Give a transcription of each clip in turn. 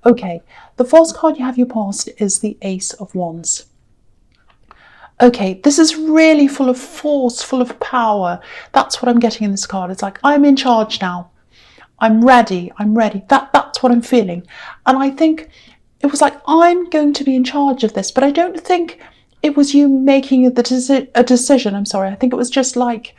Okay, the false card you have your past is the Ace of Wands. Okay, this is really full of force, full of power. That's what I'm getting in this card. It's like, I'm in charge now. I'm ready. That's what I'm feeling. And I think it was like, I'm going to be in charge of this, but I don't think it was you making a decision. I'm sorry. I think it was just like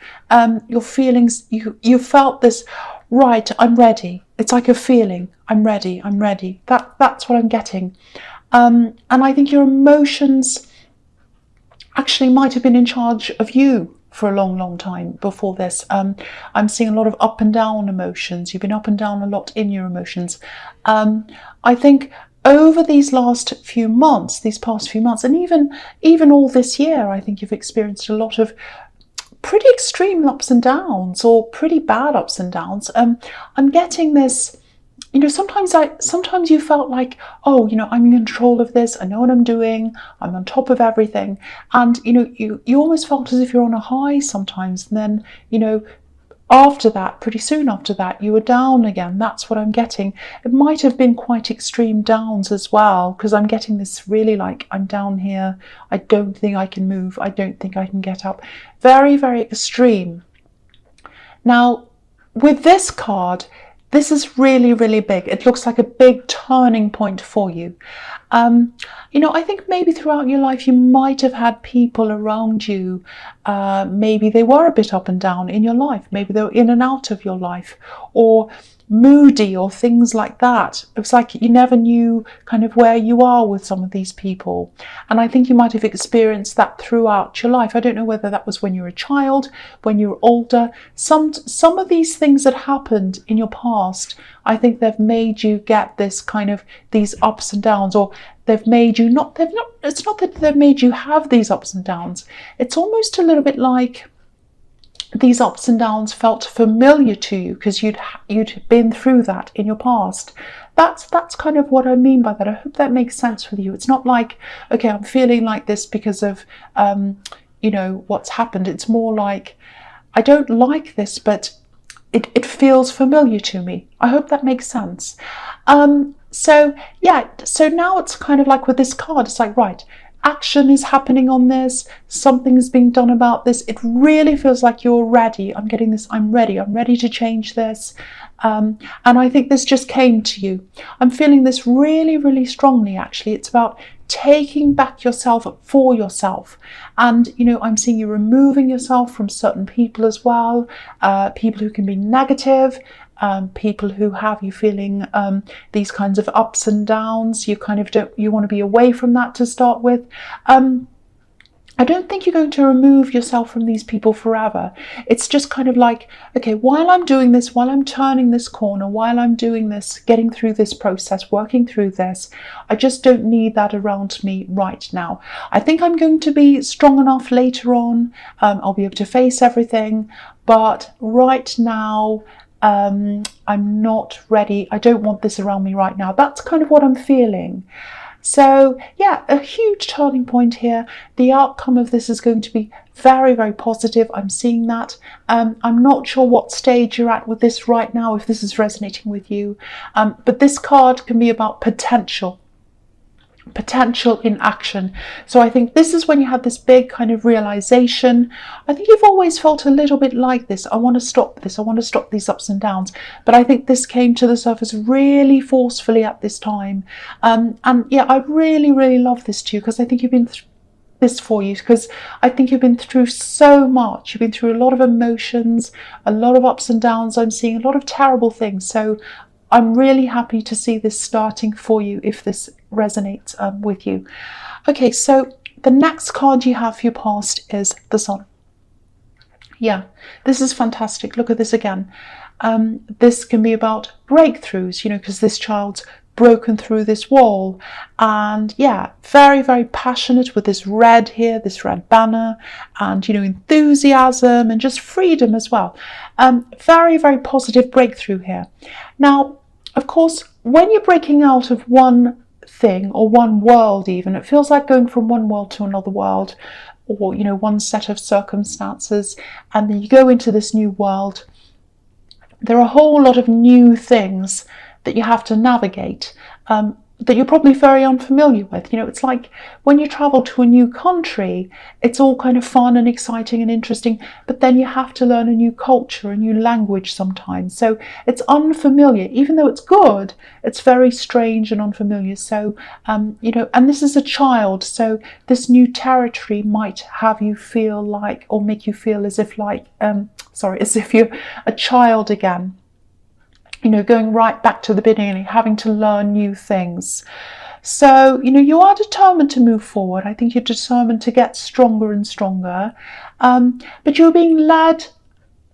your feelings. You felt this, right, I'm ready. It's like a feeling. I'm ready. That's what I'm getting. And I think your emotions actually might have been in charge of you for a long time before this. I'm seeing a lot of up and down emotions. You've been up and down a lot in your emotions. I think over these past few months, and even all this year, I think you've experienced a lot of pretty extreme ups and downs, or pretty bad ups and downs. I'm getting this, sometimes you felt like, oh, I'm in control of this. I know what I'm doing. I'm on top of everything. And, you almost felt as if you're on a high sometimes. And then, after that, pretty soon after that, you were down again. That's what I'm getting. It might have been quite extreme downs as well, because I'm getting this really like, I'm down here. I don't think I can move. I don't think I can get up. Very, very extreme. Now, with this card, this is really, really big. It looks like a big turning point for you. I think maybe throughout your life, you might have had people around you. Maybe they were a bit up and down in your life. Maybe they were in and out of your life, or moody, or things like that. It was like you never knew kind of where you are with some of these people. And I think you might have experienced that throughout your life. I don't know whether that was when you were a child, when you were older. Some of these things that happened in your past, I think they've made you get this kind of these ups and downs, or it's not that they've made you have these ups and downs. It's almost a little bit like these ups and downs felt familiar to you because you'd been through that in your past. That's kind of what I mean by that. I hope that makes sense with you. It's not like, okay, I'm feeling like this because of what's happened. It's more like, I don't like this, but it feels familiar to me. I hope that makes sense. So now it's kind of like with this card, it's like, right, action is happening on this, something is being done about this. It really feels like you're ready. I'm getting this, I'm ready to change this. And I think this just came to you. I'm feeling this really, really strongly, actually. It's about taking back yourself for yourself. And, I'm seeing you removing yourself from certain people as well, people who can be negative, people who have you feeling these kinds of ups and downs. You want to be away from that to start with. I don't think you're going to remove yourself from these people forever. It's just kind of like, okay, while I'm doing this, while I'm turning this corner, while I'm doing this, getting through this process, working through this, I just don't need that around me right now. I think I'm going to be strong enough later on. I'll be able to face everything. But right now, I'm not ready. I don't want this around me right now. That's kind of what I'm feeling. So yeah, a huge turning point here. The outcome of this is going to be very, very positive. I'm seeing that. I'm not sure what stage you're at with this right now, if this is resonating with you. But this card can be about potential in action. So I think this is when you have this big kind of realization. I think you've always felt a little bit like this. I want to stop this. I want to stop these ups and downs. But I think this came to the surface really forcefully at this time. And yeah, I really, really love this too, because I think you've been this for you, because I think you've been through so much. You've been through a lot of emotions, a lot of ups and downs. I'm seeing a lot of terrible things. So I'm really happy to see this starting for you if this resonates with you. Okay, so the next card you have for your past is the Sun. Yeah, this is fantastic. Look at this again. This can be about breakthroughs, because this child's broken through this wall. And yeah, very, very passionate with this red here, this red banner, and, enthusiasm and just freedom as well. Very, very positive breakthrough here. Now, of course, when you're breaking out of one thing or one world even, it feels like going from one world to another world, or, one set of circumstances, and then you go into this new world. There are a whole lot of new things that you have to navigate. that you're probably very unfamiliar with. You know, it's like when you travel to a new country, it's all kind of fun and exciting and interesting, but then you have to learn a new culture, a new language sometimes. So it's unfamiliar. Even though it's good, it's very strange and unfamiliar. So, you know, and this is a child, so this new territory might have you feel like, or make you feel as if like, as if you're a child again. You know, going right back to the beginning, having to learn new things. So, you know, you are determined to move forward. I think you're determined to get stronger and stronger. But you're being led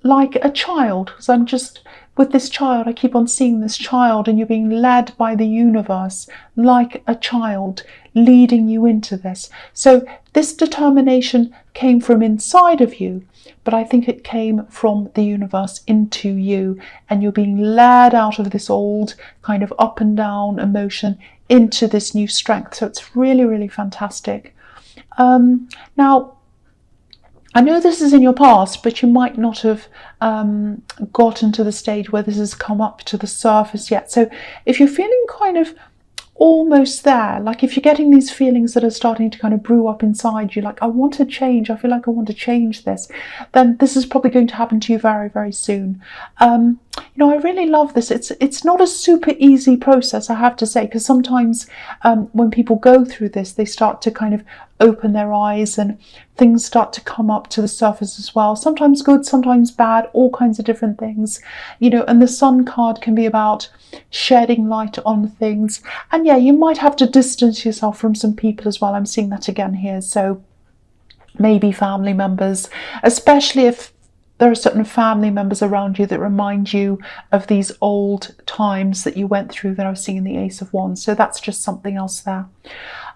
like a child. Because I'm just, with this child, I keep on seeing this child, and you're being led by the universe like a child, leading you into this. So this determination came from inside of you, but I think it came from the universe into you, and you're being led out of this old kind of up and down emotion into this new strength. So it's really, really fantastic. Now, I know this is in your past, but you might not have gotten to the stage where this has come up to the surface yet. So if you're feeling kind of almost there, like if you're getting these feelings that are starting to kind of brew up inside you, like I want to change, I feel like I want to change this, then this is probably going to happen to you very, very soon. You know, I really love this. It's not a super easy process, I have to say, because sometimes when people go through this, they start to kind of open their eyes and things start to come up to the surface as well. Sometimes good, sometimes bad, all kinds of different things, you know, and the Sun card can be about shedding light on things. And yeah, you might have to distance yourself from some people as well. I'm seeing that again here. So maybe family members, especially if there are certain family members around you that remind you of these old times that you went through that I was seeing in the Ace of Wands. So that's just something else there.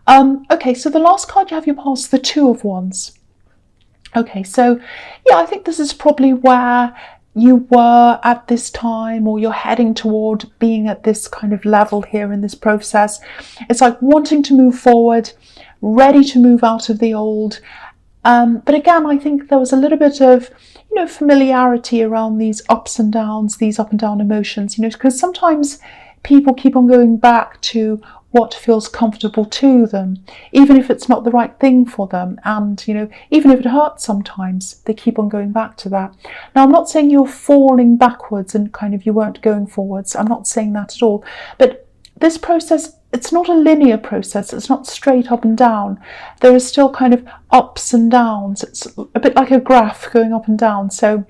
Okay, so the last card you have your past, the Two of Wands. Okay, so yeah, I think this is probably where you were at this time, or you're heading toward being at this kind of level here in this process. It's like wanting to move forward, ready to move out of the old. But again, I think there was a little bit of, you know, familiarity around these ups and downs, these up and down emotions, you know, because sometimes people keep on going back to what feels comfortable to them, even if it's not the right thing for them. And, you know, even if it hurts sometimes, they keep on going back to that. Now, I'm not saying you're falling backwards and kind of you weren't going forwards. I'm not saying that at all. But this process, it's not a linear process. It's not straight up and down. There is still kind of ups and downs. It's a bit like a graph going up and down. So,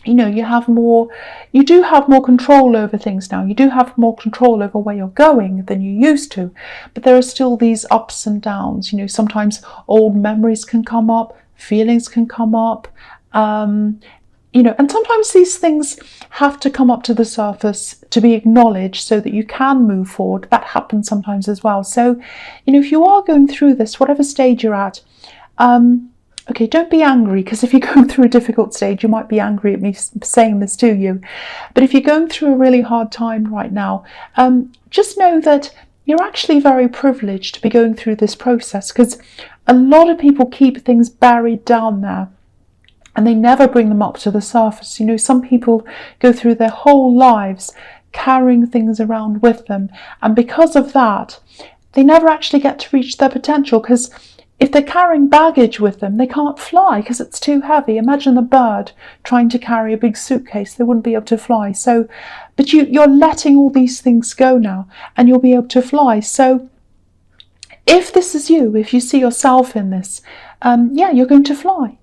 you know, you do have more control over things now. You do have more control over where you're going than you used to, but there are still these ups and downs. You know, sometimes old memories can come up, feelings can come up, you know, and sometimes these things have to come up to the surface to be acknowledged so that you can move forward. That happens sometimes as well. So, you know, if you are going through this, whatever stage you're at, okay, don't be angry, because if you're going through a difficult stage, you might be angry at me saying this to you. But if you're going through a really hard time right now, just know that you're actually very privileged to be going through this process, because a lot of people keep things buried down there and they never bring them up to the surface. You know, some people go through their whole lives carrying things around with them, and because of that, they never actually get to reach their potential, because if they're carrying baggage with them, they can't fly because it's too heavy. Imagine a bird trying to carry a big suitcase. They wouldn't be able to fly. So, but you're letting all these things go now, and you'll be able to fly. So if this is you, if you see yourself in this, yeah, you're going to fly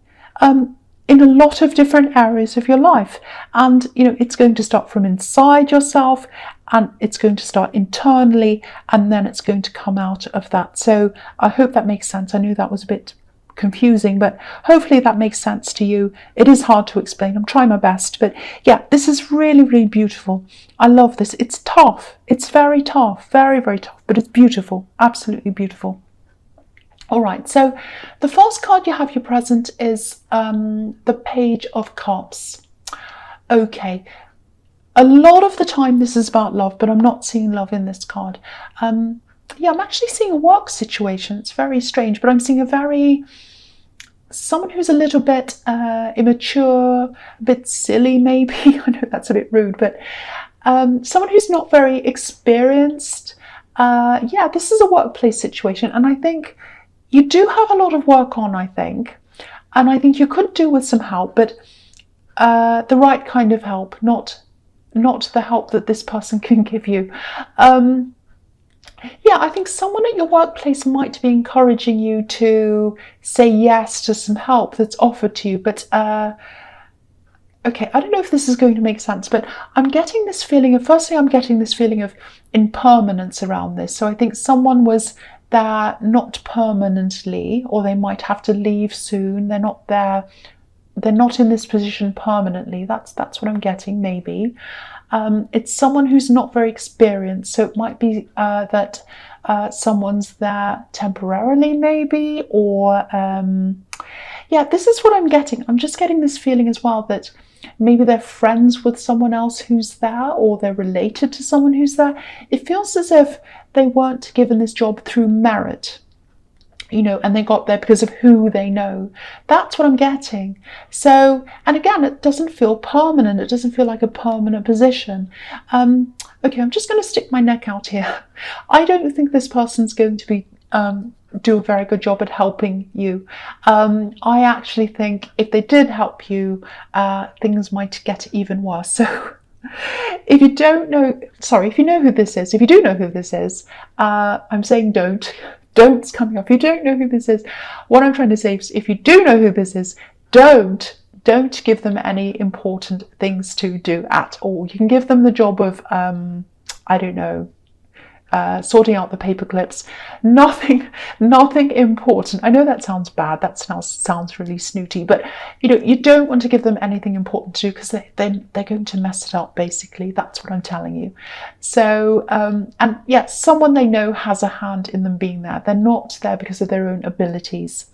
in a lot of different areas of your life. And, you know, it's going to start from inside yourself, and it's going to start internally, and then it's going to come out of that. So I hope that makes sense. I knew that was a bit confusing, but hopefully that makes sense to you. It is hard to explain. I'm trying my best, but yeah, this is really, really beautiful. I love this. It's tough. It's very tough, very, very tough, but it's beautiful. Absolutely beautiful. All right, so the first card you have your present is the Page of Cups. Okay, a lot of the time this is about love, but I'm not seeing love in this card. Yeah, I'm actually seeing a work situation. It's very strange, but I'm seeing someone who's a little bit immature, a bit silly maybe. I know that's a bit rude, but someone who's not very experienced. Yeah, this is a workplace situation, and I think you do have a lot of work on, I think. And I think you could do with some help, but the right kind of help, not the help that this person can give you. Yeah, I think someone at your workplace might be encouraging you to say yes to some help that's offered to you, but okay, I don't know if this is going to make sense, but I'm getting this feeling of, firstly, I'm getting this feeling of impermanence around this. So I think someone was there not permanently, or they might have to leave soon. They're not there. They're not in this position permanently. That's what I'm getting, maybe. It's someone who's not very experienced. So it might be that someone's there temporarily, maybe, or yeah, this is what I'm getting. I'm just getting this feeling as well that maybe they're friends with someone else who's there, or they're related to someone who's there. It feels as if they weren't given this job through merit, you know, and they got there because of who they know. That's what I'm getting. So, and again, it doesn't feel permanent. It doesn't feel like a permanent position. Okay, I'm just going to stick my neck out here. I don't think this person's going to be do a very good job at helping you. I actually think if they did help you, things might get even worse. So if you don't know, sorry, if you know who this is, if you do know who this is, I'm saying don't's coming up. If you don't know who this is, what I'm trying to say is, if you do know who this is, don't give them any important things to do at all. You can give them the job of, I don't know, sorting out the paper clips. Nothing important. I know that sounds bad. That sounds really snooty, but you know, you don't want to give them anything important to do, because they're going to mess it up. Basically, that's what I'm telling you. So, and yeah, someone they know has a hand in them being there. They're not there because of their own abilities.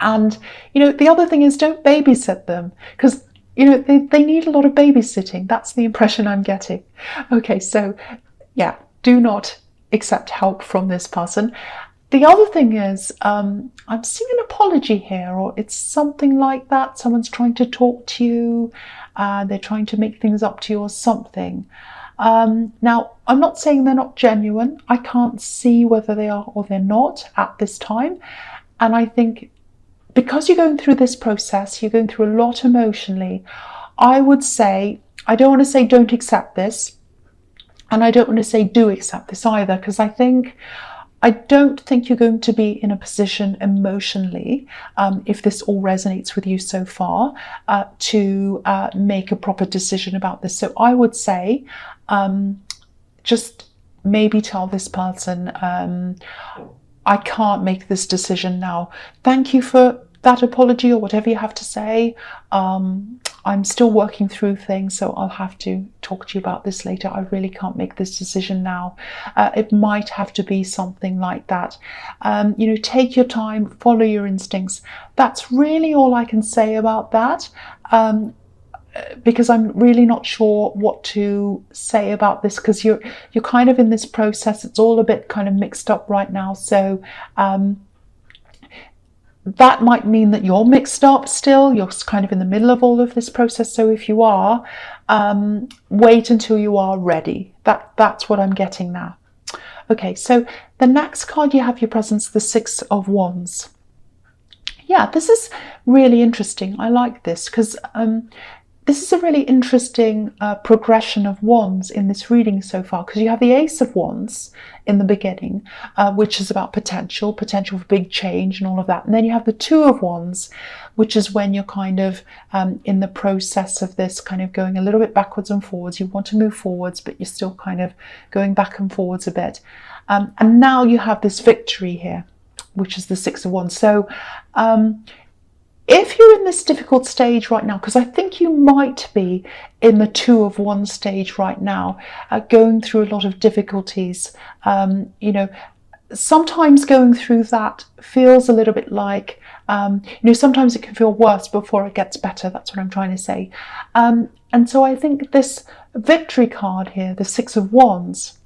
And you know, the other thing is, don't babysit them, because you know, they need a lot of babysitting. That's the impression I'm getting. Okay, so yeah, do not accept help from this person. The other thing is, I'm seeing an apology here, or it's something like that. Someone's trying to talk to you, they're trying to make things up to you or something. Now, I'm not saying they're not genuine. I can't see whether they are or they're not at this time. And I think because you're going through this process, you're going through a lot emotionally, I would say, I don't want to say don't accept this, and I don't want to say do accept this either, because I don't think you're going to be in a position emotionally, if this all resonates with you so far, to make a proper decision about this. So I would say, just maybe tell this person, I can't make this decision now. Thank you for that apology, or whatever you have to say. I'm still working through things, so I'll have to talk to you about this later. I really can't make this decision now. It might have to be something like that. You know, take your time, follow your instincts. That's really all I can say about that. Because I'm really not sure what to say about this, because you're kind of in this process. It's all a bit kind of mixed up right now. So that might mean that you're mixed up still. You're kind of in the middle of all of this process. So if you are, wait until you are ready. That's what I'm getting now. Okay, so the next card you have your presence, the Six of Wands. Yeah, this is really interesting. I like this because this is a really interesting progression of wands in this reading so far, because you have the Ace of Wands in the beginning, which is about potential for big change and all of that. And then you have the Two of Wands, which is when you're kind of in the process of this kind of going a little bit backwards and forwards. You want to move forwards, but you're still kind of going back and forwards a bit. And now you have this victory here, which is the Six of Wands. So if you're in this difficult stage right now, because I think you might be in the Two of Wands stage right now, going through a lot of difficulties, you know, sometimes going through that feels a little bit like, you know, sometimes it can feel worse before it gets better. That's what I'm trying to say. And so I think this victory card here, the Six of Wands,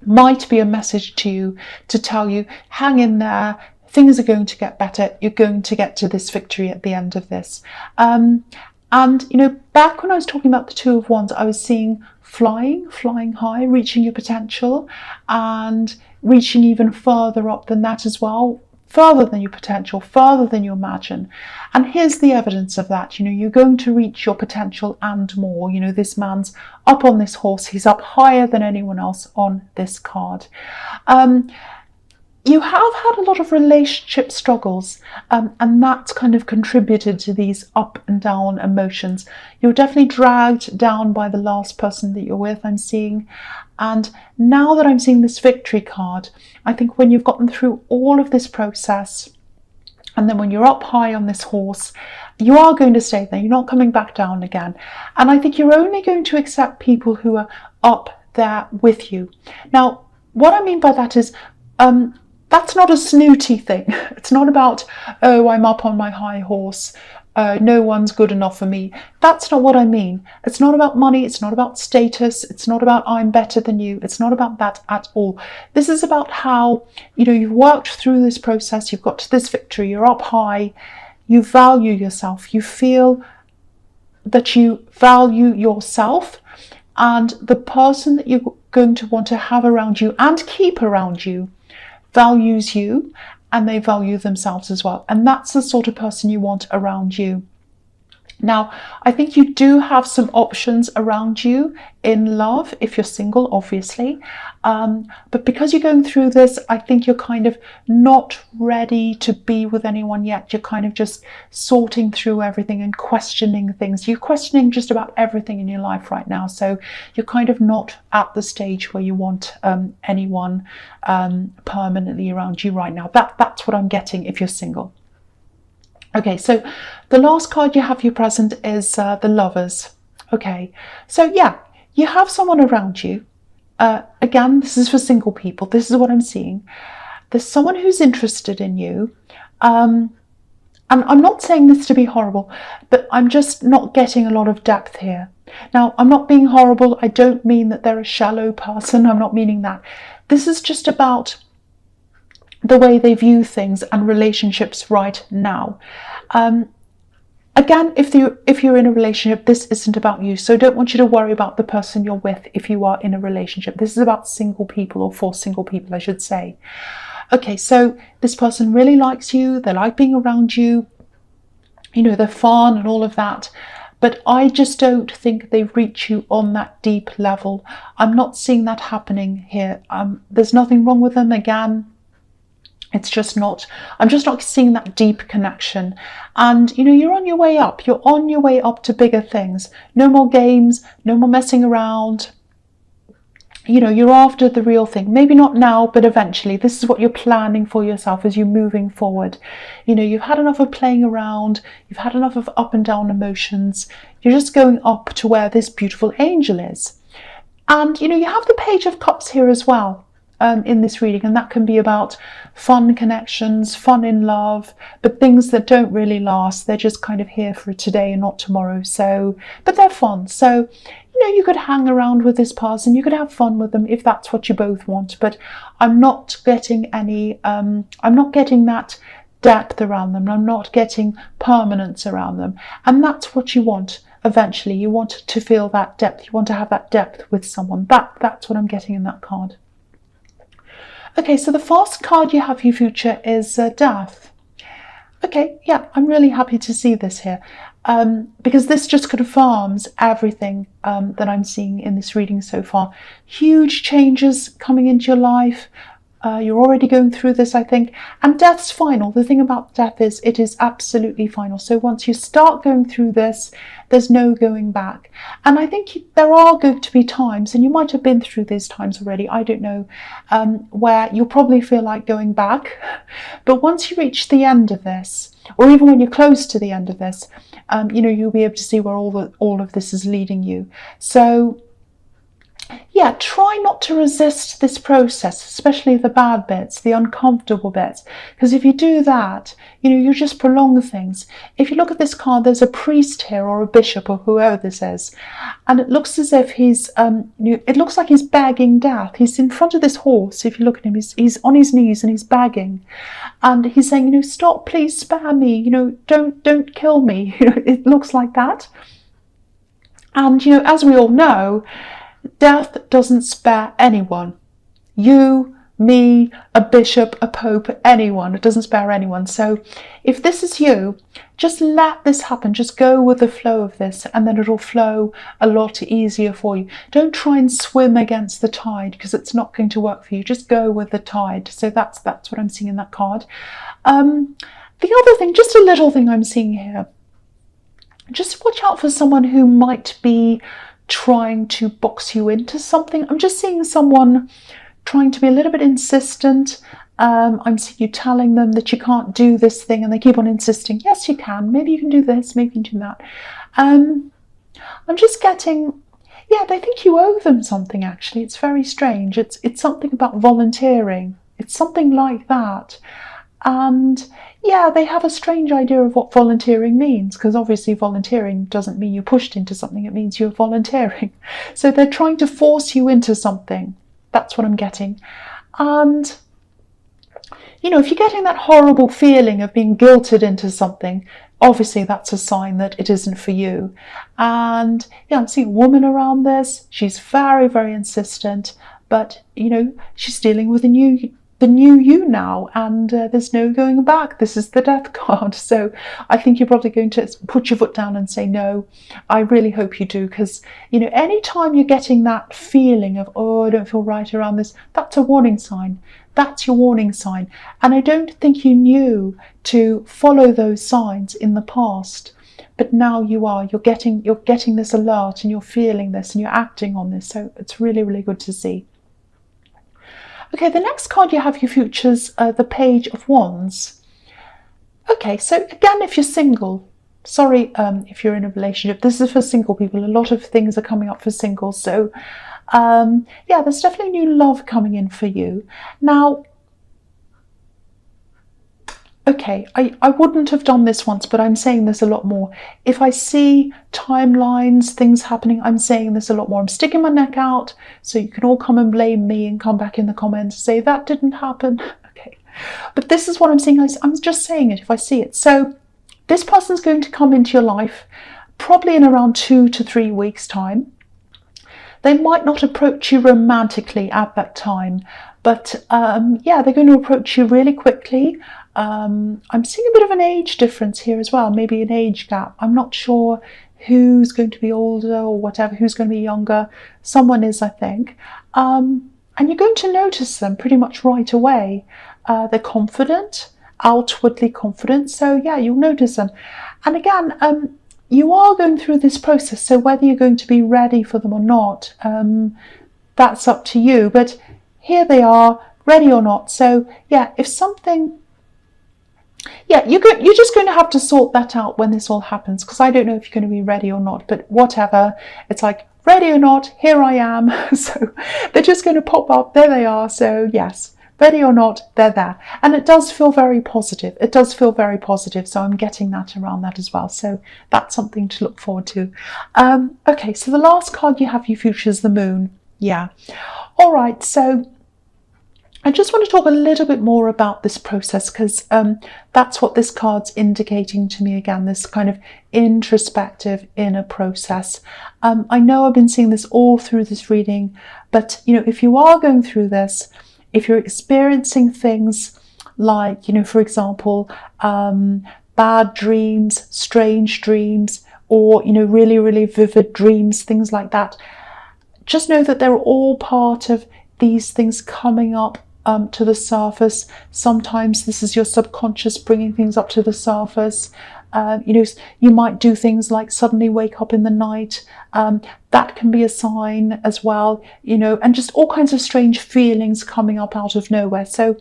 might be a message to you to tell you, hang in there. Things are going to get better. You're going to get to this victory at the end of this. And, you know, back when I was talking about the Two of Wands, I was seeing flying high, reaching your potential, and reaching even further up than that as well, further than your potential, further than you imagine. And here's the evidence of that. You're going to reach your potential and more. This man's up on this horse. He's up higher than anyone else on this card. You have had a lot of relationship struggles, and that's kind of contributed to these up and down emotions. You're definitely dragged down by the last person that you're with, I'm seeing. And now that I'm seeing this victory card, I think when you've gotten through all of this process, and then when you're up high on this horse, you are going to stay there. You're not coming back down again. And I think you're only going to accept people who are up there with you. Now, what I mean by that is, that's not a snooty thing. It's not about, oh, I'm up on my high horse. No one's good enough for me. That's not what I mean. It's not about money. It's not about status. It's not about I'm better than you. It's not about that at all. This is about how, you've worked through this process. You've got to this victory. You're up high. You value yourself. You feel that you value yourself, and the person that you're going to want to have around you and keep around you values you, and they value themselves as well. And that's the sort of person you want around you. Now, I think you do have some options around you in love if you're single, obviously. But because you're going through this, I think you're kind of not ready to be with anyone yet. You're kind of just sorting through everything and questioning things. You're questioning just about everything in your life right now. So you're kind of not at the stage where you want anyone permanently around you right now. That's what I'm getting if you're single. Okay, so the last card you have here present is the Lovers. Okay, so yeah, you have someone around you. Again, this is for single people. This is what I'm seeing. There's someone who's interested in you. And I'm not saying this to be horrible, but I'm just not getting a lot of depth here. Now, I'm not being horrible. I don't mean that they're a shallow person. I'm not meaning that. This is just about the way they view things and relationships right now. Again, if you're in a relationship, this isn't about you. So I don't want you to worry about the person you're with if you are in a relationship. This is about single people, or for single people, I should say. Okay, so this person really likes you. They like being around you. They're fun and all of that. But I just don't think they reach you on that deep level. I'm not seeing that happening here. There's nothing wrong with them. Again, I'm just not seeing that deep connection. And, you're on your way up. You're on your way up to bigger things. No more games, no more messing around. You're after the real thing. Maybe not now, but eventually. This is what you're planning for yourself as you're moving forward. You've had enough of playing around. You've had enough of up and down emotions. You're just going up to where this beautiful angel is. And, you have the Page of Cups here as well. In this reading, and that can be about fun connections, fun in love, but things that don't really last. They're just kind of here for today and not tomorrow. So, but they're fun. So, you could hang around with this person, you could have fun with them if that's what you both want. But I'm not getting I'm not getting that depth around them. I'm not getting permanence around them. And that's what you want. Eventually, you want to feel that depth. You want to have that depth with someone. That's what I'm getting in that card. Okay, so the first card you have for your future is Death. Okay, yeah, I'm really happy to see this here because this just confirms everything that I'm seeing in this reading so far. Huge changes coming into your life. You're already going through this, I think. And death's final. The thing about death is it is absolutely final. So once you start going through this, there's no going back. And I think there are going to be times, and you might have been through these times already, I don't know, where you'll probably feel like going back. But once you reach the end of this, or even when you're close to the end of this, you'll be able to see where all of this is leading you. So yeah, try not to resist this process, especially the bad bits, the uncomfortable bits, because if you do that, you just prolong things. If you look at this card, there's a priest here, or a bishop, or whoever this is, and it looks as if it looks like he's begging death. He's in front of this horse. If you look at him, he's on his knees and he's begging, and he's saying, stop, please spare me, don't kill me. It looks like that. And as we all know, Death doesn't spare anyone. You, me, a bishop, a pope, anyone. It doesn't spare anyone. So if this is you, just let this happen. Just go with the flow of this, and then it'll flow a lot easier for you. Don't try and swim against the tide, because it's not going to work for you. Just go with the tide. So that's what I'm seeing in that card. The other thing, just a little thing I'm seeing here, just watch out for someone who might be trying to box you into something. I'm just seeing someone trying to be a little bit insistent. I'm seeing you telling them that you can't do this thing, and they keep on insisting, yes, you can. Maybe you can do this, maybe you can do that. I'm just getting, yeah, they think you owe them something, actually. It's very strange. It's something about volunteering. It's something like that. And yeah, they have a strange idea of what volunteering means, because obviously volunteering doesn't mean you're pushed into something. It means you're volunteering. So they're trying to force you into something. That's what I'm getting. And, you know, if you're getting that horrible feeling of being guilted into something, obviously that's a sign that it isn't for you. And yeah, I'm seeing a woman around this. She's very, very insistent, but, you know, she's dealing with the new you now, and there's no going back. This is the death card. So I think you're probably going to put your foot down and say no. I really hope you do, because, you know, anytime you're getting that feeling of, oh, I don't feel right around this, that's a warning sign. That's your warning sign. And I don't think you knew to follow those signs in the past, but now you are. You're getting this alert, and you're feeling this, and you're acting on this. So it's really, really good to see. Okay, the next card you have, your futures, the Page of Wands. Okay, so again, if you're single, sorry if you're in a relationship, this is for single people. A lot of things are coming up for singles. So yeah, there's definitely new love coming in for you. Now, okay, I wouldn't have done this once, but I'm saying this a lot more. If I see timelines, things happening, I'm saying this a lot more. I'm sticking my neck out, so you can all come and blame me and come back in the comments and say, that didn't happen. Okay, but this is what I'm saying. I'm just saying it if I see it. So this person's going to come into your life probably in around 2 to 3 weeks' time. They might not approach you romantically at that time, but yeah, they're going to approach you really quickly. I'm seeing a bit of an age difference here as well, maybe an age gap. I'm not sure who's going to be older or whatever, who's going to be younger. Someone is, I think. And you're going to notice them pretty much right away. They're confident, outwardly confident. So yeah, you'll notice them. And again, you are going through this process. So whether you're going to be ready for them or not, that's up to you. But here they are, ready or not. So yeah, if something... Yeah, you're just going to have to sort that out when this all happens, because I don't know if you're going to be ready or not, but whatever. It's like, ready or not, here I am. So they're just going to pop up. There they are. So yes, ready or not, they're there. And it does feel very positive. It does feel very positive. So I'm getting that around that as well. So that's something to look forward to. Okay, so the last card you have, your future, is the Moon. Yeah. All right, so I just want to talk a little bit more about this process, because that's what this card's indicating to me again, this kind of introspective inner process. I know I've been seeing this all through this reading, but, you know, if you are going through this, if you're experiencing things like, you know, for example, bad dreams, strange dreams, or, you know, really, really vivid dreams, things like that, just know that they're all part of these things coming up to the surface. Sometimes this is your subconscious bringing things up to the surface. You know, you might do things like suddenly wake up in the night. That can be a sign as well, you know, and just all kinds of strange feelings coming up out of nowhere. So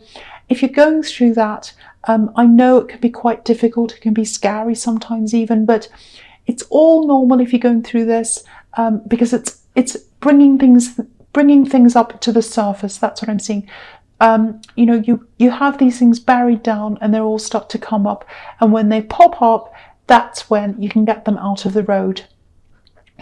if you're going through that, I know it can be quite difficult. It can be scary sometimes even, but it's all normal if you're going through this, because it's bringing things up to the surface. That's what I'm seeing. You know, you have these things buried down, and they're all start to come up, and when they pop up, that's when you can get them out of the road.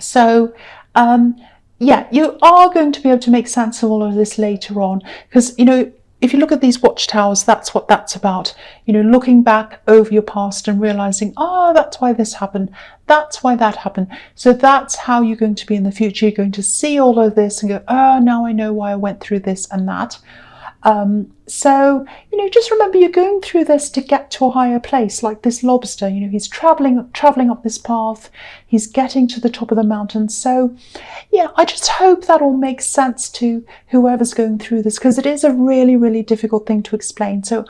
So yeah, you are going to be able to make sense of all of this later on, because, you know, if you look at these watchtowers, that's what that's about. You know, looking back over your past and realizing, oh, that's why this happened. That's why that happened. So that's how you're going to be in the future. You're going to see all of this and go, oh, now I know why I went through this and that. So, you know, just remember you're going through this to get to a higher place, like this lobster. You know, he's traveling up this path. He's getting to the top of the mountain. So, yeah, I just hope that all makes sense to whoever's going through this, because it is a really, really difficult thing to explain. So